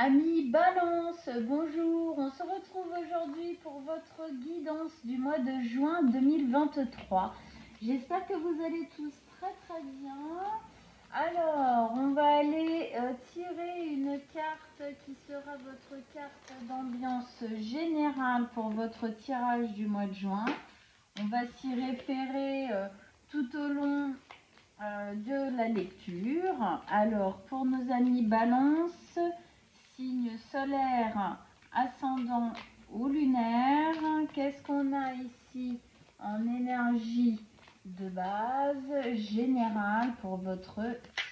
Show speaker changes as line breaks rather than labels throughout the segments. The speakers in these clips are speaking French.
Amis Balance, bonjour, on se retrouve aujourd'hui pour votre guidance du mois de juin 2023. J'espère que vous allez tous très bien. Alors, on va aller tirer une carte qui sera votre carte d'ambiance générale pour votre tirage du mois de juin. On va s'y référer tout au long de la lecture. Alors, pour nos amis Balance, signe solaire, ascendant ou lunaire, qu'est-ce qu'on a ici en énergie de base générale pour votre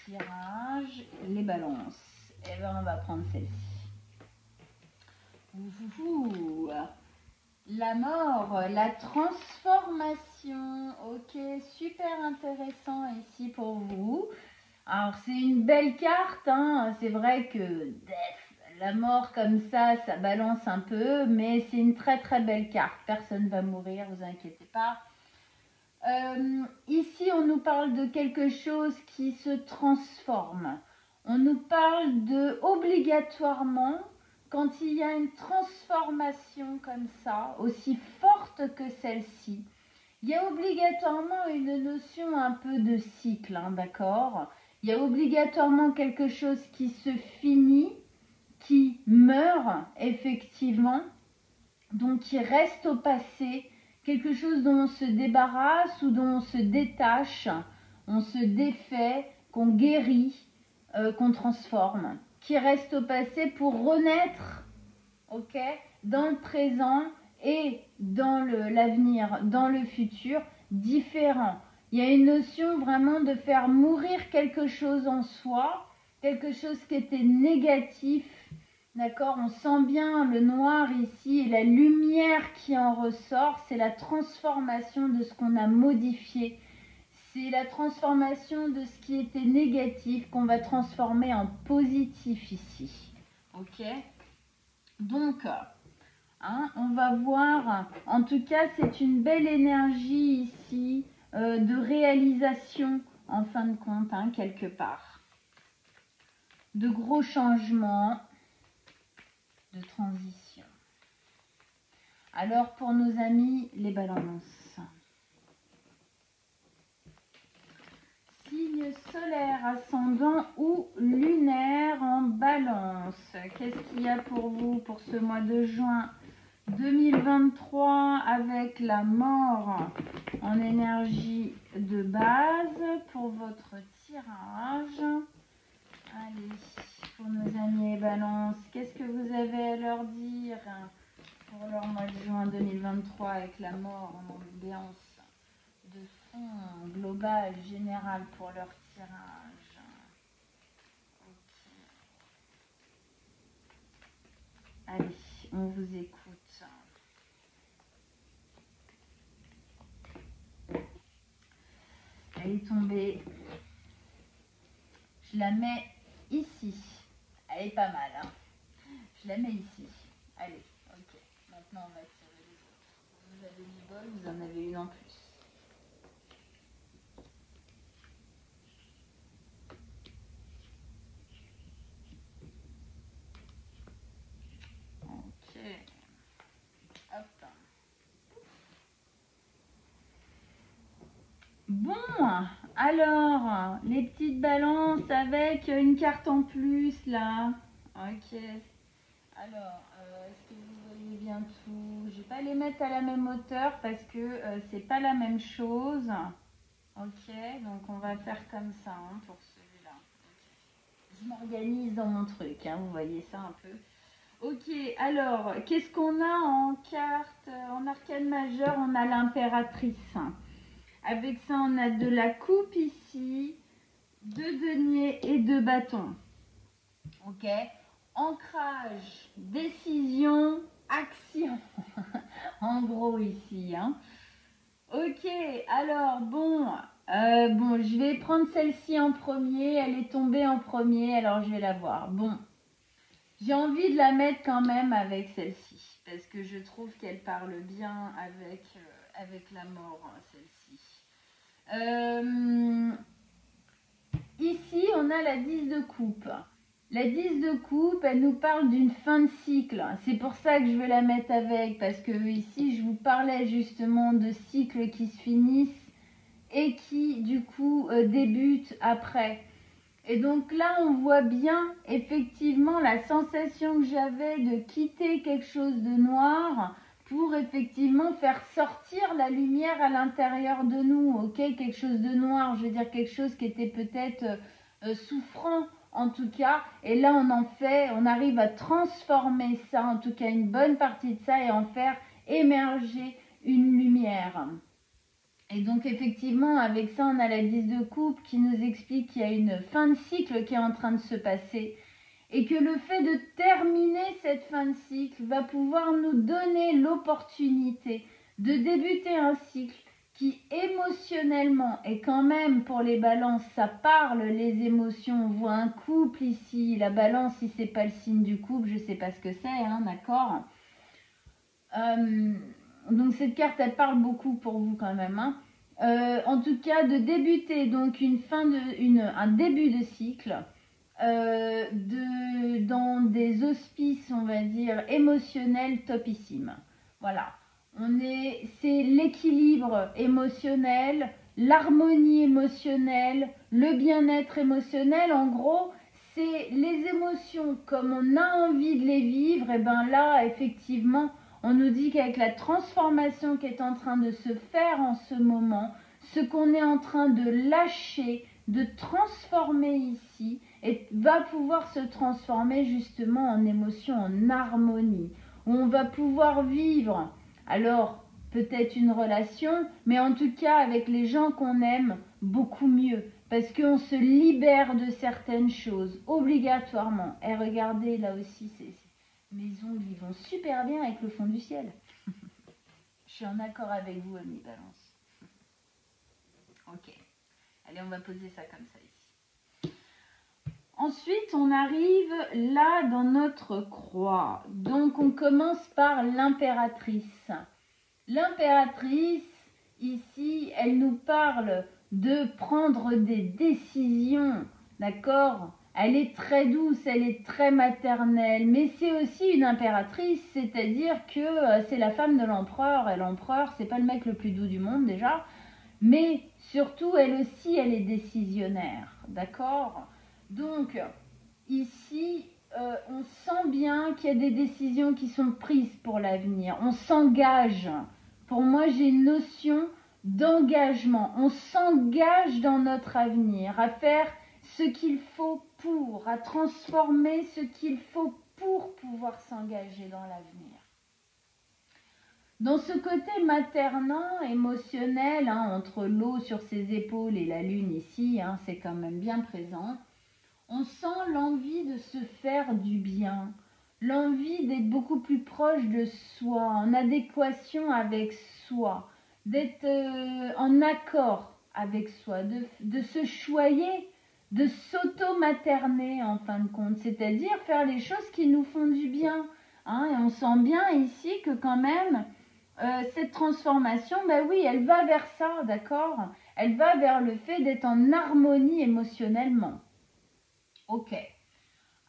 tirage, les balances? Et bien, on va prendre celle-ci. La mort, la transformation. Ok, super intéressant ici pour vous. Alors, c'est une belle carte, hein. C'est vrai que la mort comme ça balance un peu, mais c'est une très belle carte. Personne ne va mourir, vous inquiétez pas. Ici, on nous parle de quelque chose qui se transforme. On nous parle de obligatoirement, quand il y a une transformation comme ça, aussi forte que celle-ci, il y a obligatoirement une notion un peu de cycle, hein, d'accord? Il y a obligatoirement quelque chose qui se finit, qui meurt effectivement, donc qui reste au passé, quelque chose dont on se débarrasse ou dont on se détache, on se défait, qu'on guérit, qu'on transforme, qui reste au passé pour renaître, ok, dans le présent et dans l'avenir, dans le futur, différent. Il y a une notion vraiment de faire mourir quelque chose en soi, quelque chose qui était négatif. D'accord, on sent bien le noir ici et la lumière qui en ressort, c'est la transformation de ce qu'on a modifié. C'est la transformation de ce qui était négatif qu'on va transformer en positif ici. Ok? Donc, hein, on va voir, en tout cas, c'est une belle énergie ici de réalisation en fin de compte, hein, quelque part. De gros changements. De transition. Alors pour nos amis les balances, signe solaire, ascendant ou lunaire en balance, qu'est-ce qu'il y a pour vous pour ce mois de juin 2023 avec la mort en énergie de base pour votre tirage? Allez, pour nos amis et balances, qu'est-ce que vous avez à leur dire pour leur mois de juin 2023 avec la mort en ambiance de fond global, général pour leur tirage? Okay. Allez, on vous écoute. Elle est tombée. Je la mets ici. Elle est pas mal, hein. Je la mets ici. Allez, ok. Maintenant, on va tirer les autres. Vous avez du bol, vous en avez une en plus. Ok. Hop. Bon, alors, les petites balances avec une carte en plus, là. Ok. Alors, est-ce que vous voyez bien tout? Je vais pas les mettre à la même hauteur parce que c'est pas la même chose. Ok, donc on va faire comme ça, hein, pour celui-là. Okay. Je m'organise dans mon truc, hein, vous voyez ça un peu. Ok, alors, qu'est-ce qu'on a en carte? En arcane majeur, on a l'impératrice. Avec ça, on a de la coupe ici, 2 deniers et 2 bâtons. Ok, ancrage, décision, action. En gros ici, hein. Ok, alors bon, je vais prendre celle-ci en premier. Elle est tombée en premier, alors je vais la voir. Bon, j'ai envie de la mettre quand même avec celle-ci parce que je trouve qu'elle parle bien avec la mort, hein, celle-ci. Ici, on a la 10 de coupe. La 10 de coupe, elle nous parle d'une fin de cycle. C'est pour ça que je veux la mettre avec, parce que ici, je vous parlais justement de cycles qui se finissent et qui, du coup, débutent après. Et donc là, on voit bien, effectivement, la sensation que j'avais de quitter quelque chose de noir pour, effectivement, faire sortir la lumière à l'intérieur de nous, ok? Quelque chose de noir, je veux dire quelque chose qui était peut-être souffrant, en tout cas, et là on arrive à transformer ça, en tout cas une bonne partie de ça, et en faire émerger une lumière. Et donc effectivement, avec ça, on a la 10 de coupe qui nous explique qu'il y a une fin de cycle qui est en train de se passer, et que le fait de terminer cette fin de cycle va pouvoir nous donner l'opportunité de débuter un cycle qui émotionnellement, et quand même pour les balances, ça parle les émotions. On voit un couple ici, la balance, si c'est pas le signe du couple, je sais pas ce que c'est, hein, d'accord. Donc cette carte, elle parle beaucoup pour vous quand même, hein. En tout cas, de débuter donc un début de cycle dans des auspices, on va dire, émotionnels topissimes. Voilà. C'est l'équilibre émotionnel, l'harmonie émotionnelle, le bien-être émotionnel. En gros, c'est les émotions comme on a envie de les vivre. Et bien là, effectivement, on nous dit qu'avec la transformation qui est en train de se faire en ce moment, ce qu'on est en train de lâcher, de transformer ici, et va pouvoir se transformer justement en émotion, en harmonie, où on va pouvoir vivre, alors peut-être une relation, mais en tout cas avec les gens qu'on aime beaucoup mieux, parce qu'on se libère de certaines choses, obligatoirement. Et regardez, là aussi, mes ongles, ils vont super bien avec le fond du ciel. Je suis en accord avec vous, amis Balance. Ok. Allez, on va poser ça comme ça ici. Ensuite, on arrive là dans notre croix. Donc, on commence par l'impératrice. L'impératrice, ici, elle nous parle de prendre des décisions, d'accord? Elle est très douce, elle est très maternelle, mais c'est aussi une impératrice, c'est-à-dire que c'est la femme de l'empereur, et l'empereur, c'est pas le mec le plus doux du monde déjà, mais surtout, elle aussi, elle est décisionnaire, d'accord? Donc, ici, on sent bien qu'il y a des décisions qui sont prises pour l'avenir. On s'engage. Pour moi, j'ai une notion d'engagement. On s'engage dans notre avenir, à faire ce qu'il faut à transformer ce qu'il faut pour pouvoir s'engager dans l'avenir. Dans ce côté maternant, émotionnel, hein, entre l'eau sur ses épaules et la lune ici, hein, c'est quand même bien présent. On sent l'envie de se faire du bien, l'envie d'être beaucoup plus proche de soi, en adéquation avec soi, d'être en accord avec soi, de se choyer, de s'auto-materner en fin de compte, c'est-à-dire faire les choses qui nous font du bien. Hein, et on sent bien ici que quand même, cette transformation, ben oui, elle va vers ça, d'accord? Elle va vers le fait d'être en harmonie émotionnellement. Ok.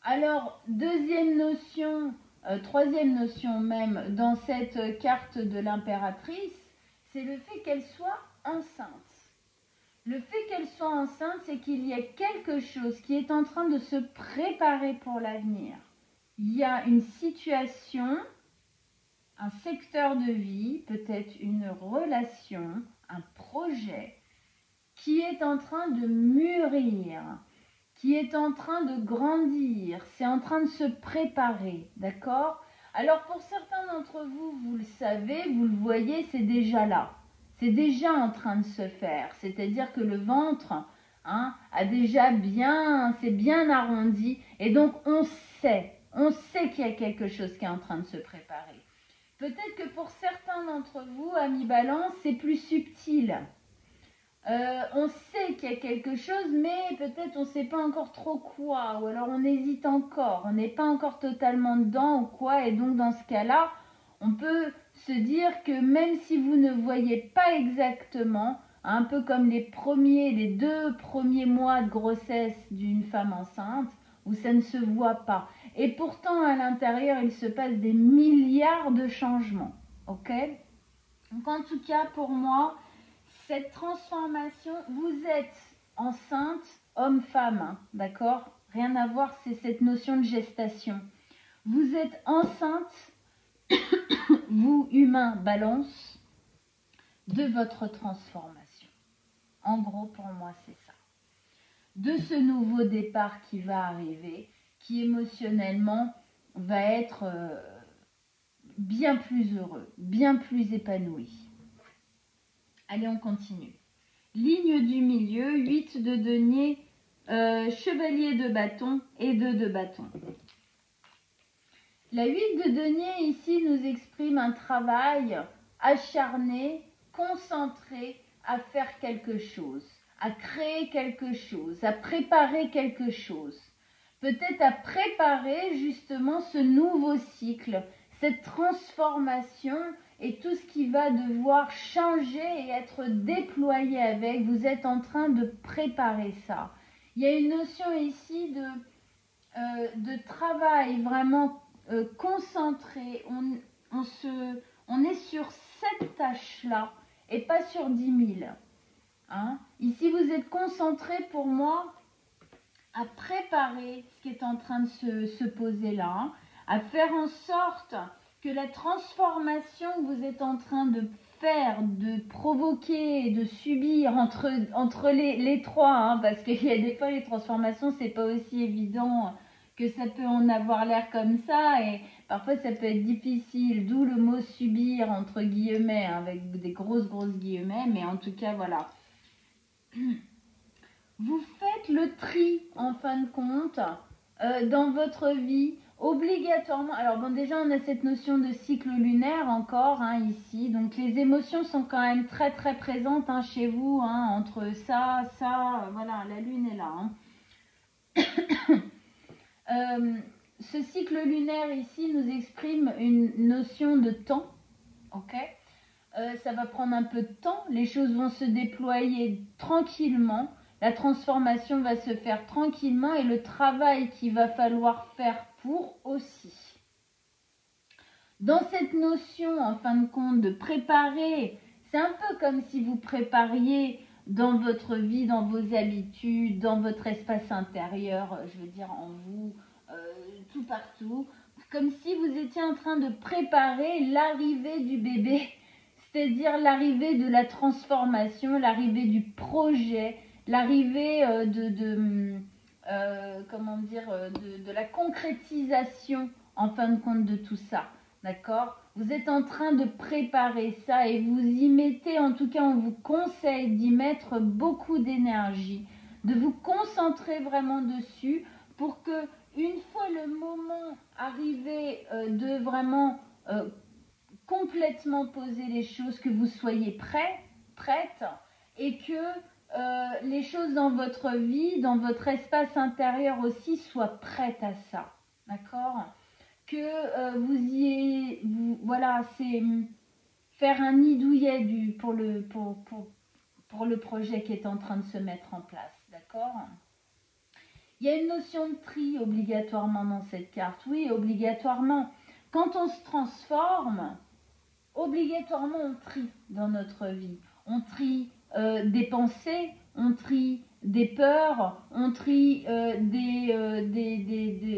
Alors, deuxième notion, troisième notion même, dans cette carte de l'impératrice, c'est le fait qu'elle soit enceinte. Le fait qu'elle soit enceinte, c'est qu'il y a quelque chose qui est en train de se préparer pour l'avenir. Il y a une situation, un secteur de vie, peut-être une relation, un projet qui est en train de mûrir, qui est en train de grandir, c'est en train de se préparer, d'accord? Alors pour certains d'entre vous, vous le savez, vous le voyez, c'est déjà là. C'est déjà en train de se faire, c'est-à-dire que le ventre a déjà c'est bien arrondi, et donc on sait qu'il y a quelque chose qui est en train de se préparer. Peut-être que pour certains d'entre vous, amis Balance, c'est plus subtil. On sait qu'il y a quelque chose, mais peut-être on ne sait pas encore trop quoi, ou alors on hésite encore, on n'est pas encore totalement dedans ou quoi, et donc dans ce cas-là, on peut se dire que même si vous ne voyez pas exactement, un peu comme les 2 premiers mois de grossesse d'une femme enceinte, où ça ne se voit pas. Et pourtant, à l'intérieur, il se passe des milliards de changements. Ok? Donc, en tout cas, pour moi, cette transformation, vous êtes enceinte, homme-femme, hein, d'accord? Rien à voir, c'est cette notion de gestation. Vous êtes enceinte, vous, humain, balance, de votre transformation. En gros, pour moi, c'est ça. De ce nouveau départ qui va arriver, qui émotionnellement va être bien plus heureux, bien plus épanoui. Allez, on continue. Ligne du milieu, 8 de denier, chevalier de bâton et 2 de bâton. La 8 de denier ici nous exprime un travail acharné, concentré à faire quelque chose, à créer quelque chose, à préparer quelque chose. Peut-être à préparer justement ce nouveau cycle, cette transformation et tout ce qui va devoir changer et être déployé avec. Vous êtes en train de préparer ça. Il y a une notion ici de travail vraiment concentré. On est sur cette tâche-là et pas sur 10 000. Hein? Ici, vous êtes concentré pour moi à préparer ce qui est en train de se poser là, hein, à faire en sorte que la transformation que vous êtes en train de faire, de provoquer, de subir entre les trois, hein, parce qu'il y a des fois les transformations, c'est pas aussi évident que ça peut en avoir l'air comme ça, et parfois ça peut être difficile, d'où le mot subir entre guillemets, hein, avec des grosses guillemets, mais en tout cas voilà. Vous faites le tri en fin de compte dans votre vie obligatoirement. Alors bon, déjà on a cette notion de cycle lunaire encore, hein, ici, donc les émotions sont quand même très présentes, hein, chez vous, hein, entre ça, voilà, la lune est là, hein. Ce cycle lunaire ici nous exprime une notion de temps, ok? Ça va prendre un peu de temps, les choses vont se déployer tranquillement, la transformation va se faire tranquillement et le travail qu'il va falloir faire pour aussi. Dans cette notion, en fin de compte, de préparer, c'est un peu comme si vous prépariez dans votre vie, dans vos habitudes, dans votre espace intérieur, je veux dire en vous, tout partout, comme si vous étiez en train de préparer l'arrivée du bébé, c'est-à-dire l'arrivée de la transformation, l'arrivée du projet, l'arrivée de la concrétisation en fin de compte de tout ça. D'accord? Vous êtes en train de préparer ça et vous y mettez, en tout cas on vous conseille d'y mettre beaucoup d'énergie, de vous concentrer vraiment dessus pour que une fois le moment arrivé de vraiment complètement poser les choses, que vous soyez prête et que les choses dans votre vie, dans votre espace intérieur aussi soient prêtes à ça. D'accord? Que vous y ayez, voilà, c'est faire un nid douillet pour le projet qui est en train de se mettre en place. D'accord? Il y a une notion de tri obligatoirement dans cette carte. Oui, obligatoirement. Quand on se transforme, obligatoirement on trie dans notre vie. On trie des pensées, on trie des peurs, on trie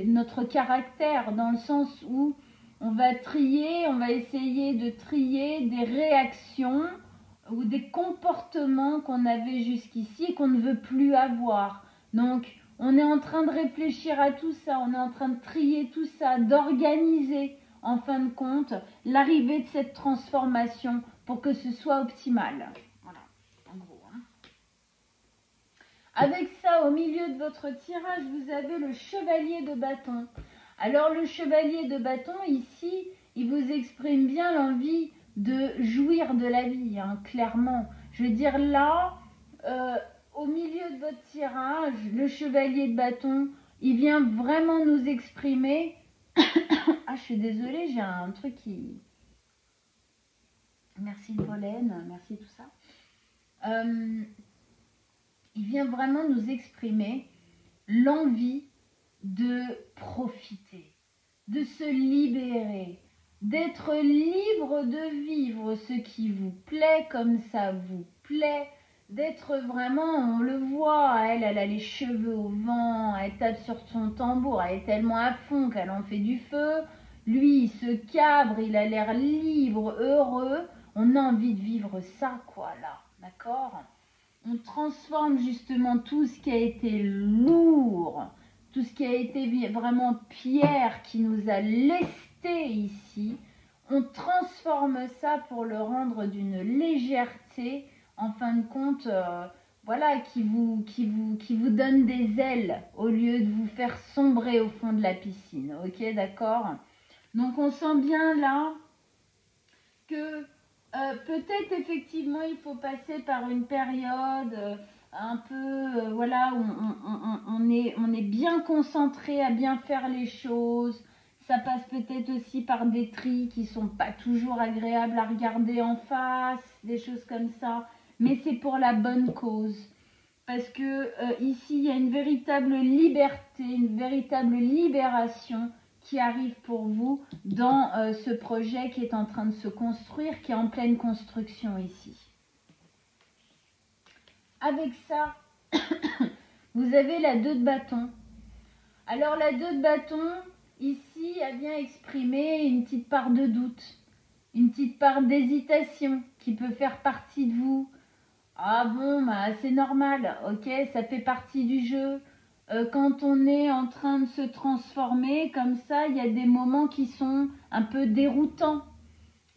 notre caractère, dans le sens où on va essayer de trier des réactions ou des comportements qu'on avait jusqu'ici et qu'on ne veut plus avoir. Donc on est en train de réfléchir à tout ça, on est en train de trier tout ça, d'organiser en fin de compte l'arrivée de cette transformation pour que ce soit optimal. Voilà, en gros. Hein. Avec ça, au milieu de votre tirage, vous avez le chevalier de bâton. Alors le chevalier de bâton, ici, il vous exprime bien l'envie de jouir de la vie, hein, clairement. Je veux dire là, au milieu de votre tirage, le chevalier de bâton, il vient vraiment nous exprimer... Ah, je suis désolée, j'ai un truc qui... Merci le pollen, merci tout ça. Il vient vraiment nous exprimer l'envie de profiter, de se libérer, d'être libre de vivre ce qui vous plaît comme ça vous plaît, d'être vraiment, on le voit, elle a les cheveux au vent, elle tape sur son tambour, elle est tellement à fond qu'elle en fait du feu. Lui, il se cabre, il a l'air libre, heureux. On a envie de vivre ça, quoi, là, d'accord? On transforme justement tout ce qui a été lourd, tout ce qui a été vraiment pierre qui nous a lesté ici. On transforme ça pour le rendre d'une légèreté, en fin de compte, voilà, qui vous donne des ailes au lieu de vous faire sombrer au fond de la piscine. Ok, d'accord? Donc on sent bien là que peut-être effectivement il faut passer par une période un peu, voilà, où on est bien concentré à bien faire les choses. Ça passe peut-être aussi par des tris qui sont pas toujours agréables à regarder en face, des choses comme ça. Mais c'est pour la bonne cause. Parce que ici, il y a une véritable liberté, une véritable libération qui arrive pour vous dans ce projet qui est en train de se construire, qui est en pleine construction ici. Avec ça, vous avez la 2 de bâton. Alors la 2 de bâton, ici, elle vient exprimer une petite part de doute, une petite part d'hésitation qui peut faire partie de vous. Ah bon, bah, c'est normal, ok, ça fait partie du jeu. Quand on est en train de se transformer comme ça, il y a des moments qui sont un peu déroutants.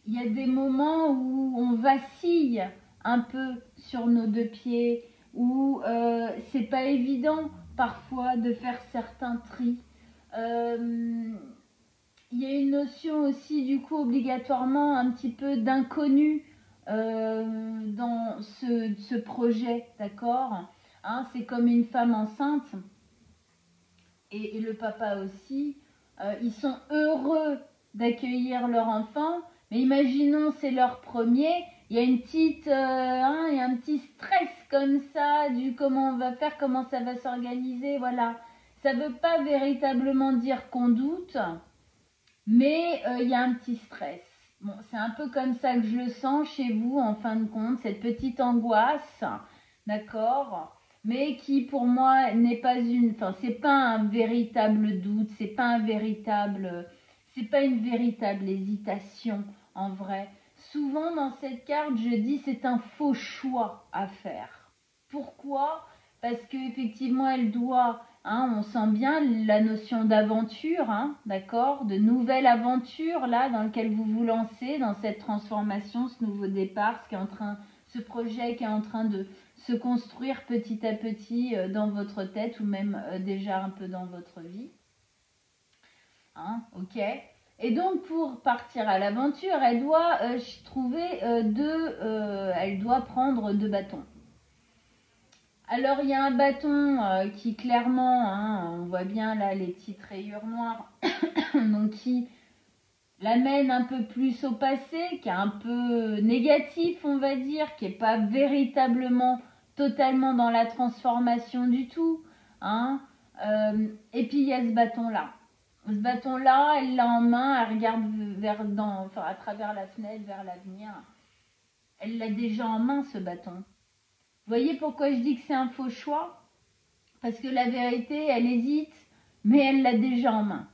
Il y a des moments où on vacille un peu sur nos 2 pieds, où c'est pas évident parfois de faire certains tris. Il y a une notion aussi du coup obligatoirement un petit peu d'inconnu dans ce projet, d'accord, hein, c'est comme une femme enceinte et le papa aussi. Ils sont heureux d'accueillir leur enfant, mais imaginons c'est leur premier, il y a une petite, il y a un petit stress comme ça du comment on va faire, comment ça va s'organiser, voilà. Ça veut pas véritablement dire qu'on doute, mais il y a un petit stress. Bon, c'est un peu comme ça que je le sens chez vous, en fin de compte, cette petite angoisse, d'accord, mais qui pour moi n'est pas c'est pas un véritable doute, c'est pas une véritable hésitation en vrai. Souvent dans cette carte, je dis c'est un faux choix à faire. Pourquoi? Parce qu'effectivement, elle doit, hein, on sent bien la notion d'aventure, hein, d'accord, de nouvelle aventure là dans laquelle vous vous lancez, dans cette transformation, ce nouveau départ, ce projet qui est en train de se construire petit à petit dans votre tête ou même déjà un peu dans votre vie. Hein, ok. Et donc pour partir à l'aventure, elle doit elle doit prendre 2 bâtons. Alors il y a un bâton qui clairement, hein, on voit bien là les petites rayures noires, donc qui l'amène un peu plus au passé, qui est un peu négatif on va dire, qui n'est pas véritablement totalement dans la transformation du tout. Hein. Et puis il y a ce bâton là. Ce bâton là, elle l'a en main, elle regarde à travers la fenêtre vers l'avenir. Elle l'a déjà en main ce bâton. Vous voyez pourquoi je dis que c'est un faux choix? Parce que la vérité, elle hésite, mais elle l'a déjà en main.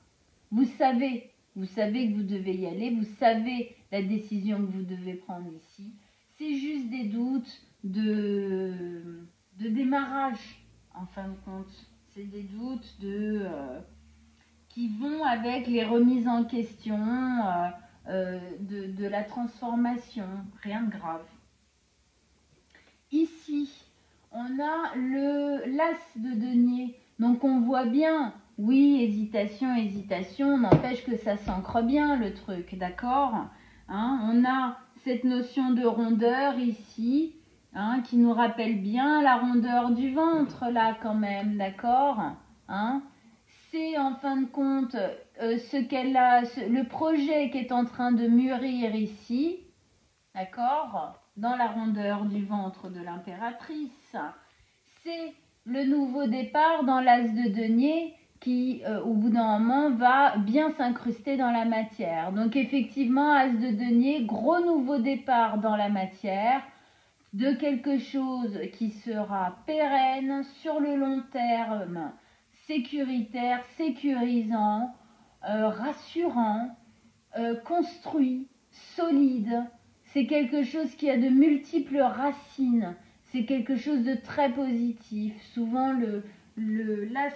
Vous savez que vous devez y aller, vous savez la décision que vous devez prendre ici. C'est juste des doutes de démarrage, en fin de compte. C'est des doutes qui vont avec les remises en question de la transformation. Rien de grave. Ici, on a l'as de denier. Donc on voit bien, oui, hésitation, n'empêche que ça s'ancre bien le truc, d'accord, hein, on a cette notion de rondeur ici, hein, qui nous rappelle bien la rondeur du ventre là quand même, d'accord, hein. C'est en fin de compte le projet qui est en train de mûrir ici, d'accord, dans la rondeur du ventre de l'impératrice. C'est le nouveau départ dans l'as de denier qui, au bout d'un moment, va bien s'incruster dans la matière. Donc effectivement, As de denier, gros nouveau départ dans la matière, de quelque chose qui sera pérenne, sur le long terme, sécuritaire, sécurisant, rassurant, construit, solide. C'est quelque chose qui a de multiples racines. C'est quelque chose de très positif. Souvent, l'as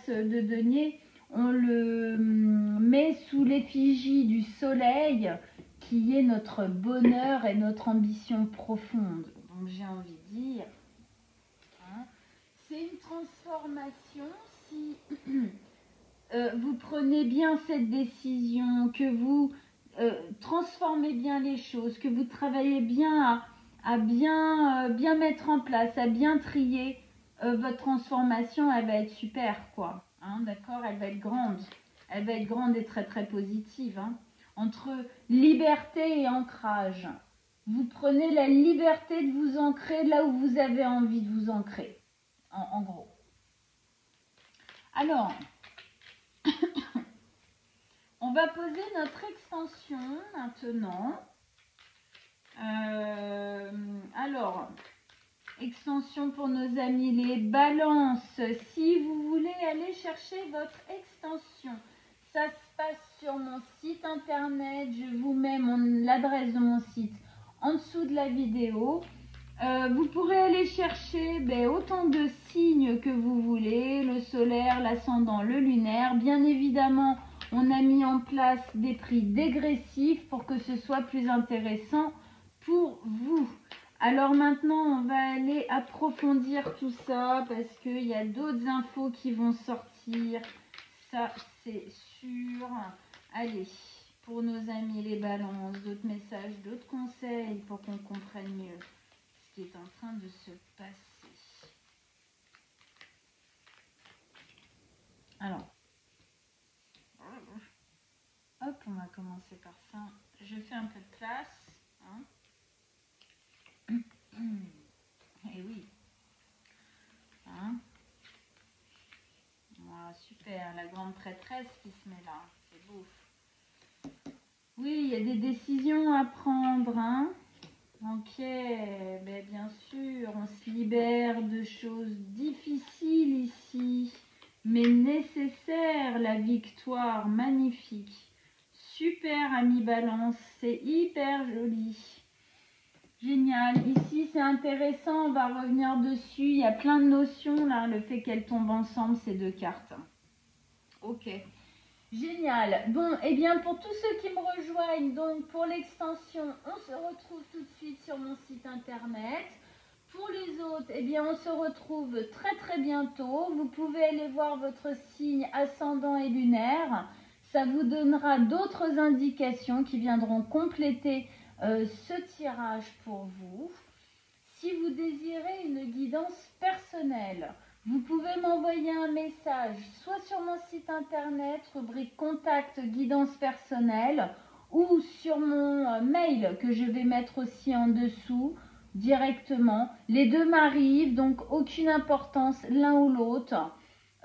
de denier, on le met sous l'effigie du soleil, qui est notre bonheur et notre ambition profonde. Donc, j'ai envie de dire, hein, c'est une transformation si vous prenez bien cette décision, que vous transformez bien les choses, que vous travaillez bien à bien mettre en place, à bien trier votre transformation, elle va être super, quoi. Hein, d'accord? Elle va être grande. Elle va être grande et très très positive. Hein. Entre liberté et ancrage. Vous prenez la liberté de vous ancrer là où vous avez envie de vous ancrer. En gros. Alors, on va poser notre extension maintenant. Alors, extension pour nos amis les balances. Si vous voulez aller chercher votre extension, ça se passe sur mon site internet. Je vous mets l'adresse de mon site en dessous de la vidéo. Vous pourrez aller chercher autant de signes que vous voulez, le solaire, l'ascendant, le lunaire. Bien évidemment, on a mis en place des prix dégressifs pour que ce soit plus intéressant pour vous. Alors maintenant, on va aller approfondir tout ça parce qu'il y a d'autres infos qui vont sortir. Ça, c'est sûr. Allez, pour nos amis les balances, d'autres messages, d'autres conseils pour qu'on comprenne mieux ce qui est en train de se passer. Alors, hop, on va commencer par ça. Je fais un peu de place. Hein. Et oui. Hein. Voilà, super, la grande prêtresse qui se met là. C'est beau. Oui, il y a des décisions à prendre. Hein. Ok, bien sûr, on se libère de choses difficiles ici, mais nécessaires. La victoire, magnifique. Super, ami Balance, c'est hyper joli. Génial. Ici, c'est intéressant, on va revenir dessus. Il y a plein de notions, là, le fait qu'elles tombent ensemble, ces deux cartes. Ok. Génial. Bon, et bien, pour tous ceux qui me rejoignent, donc pour l'extension, on se retrouve tout de suite sur mon site internet. Pour les autres, eh bien, on se retrouve très très bientôt. Vous pouvez aller voir votre signe ascendant et lunaire. Ça vous donnera d'autres indications qui viendront compléter ce tirage pour vous. Si vous désirez une guidance personnelle, vous pouvez m'envoyer un message soit sur mon site internet, rubrique contact guidance personnelle, ou sur mon mail que je vais mettre aussi en dessous directement. Les deux m'arrivent, donc aucune importance l'un ou l'autre.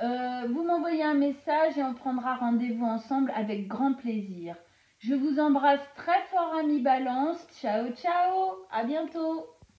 Vous m'envoyez un message et on prendra rendez-vous ensemble avec grand plaisir. Je vous embrasse très fort, amis Balance. Ciao, ciao, à bientôt.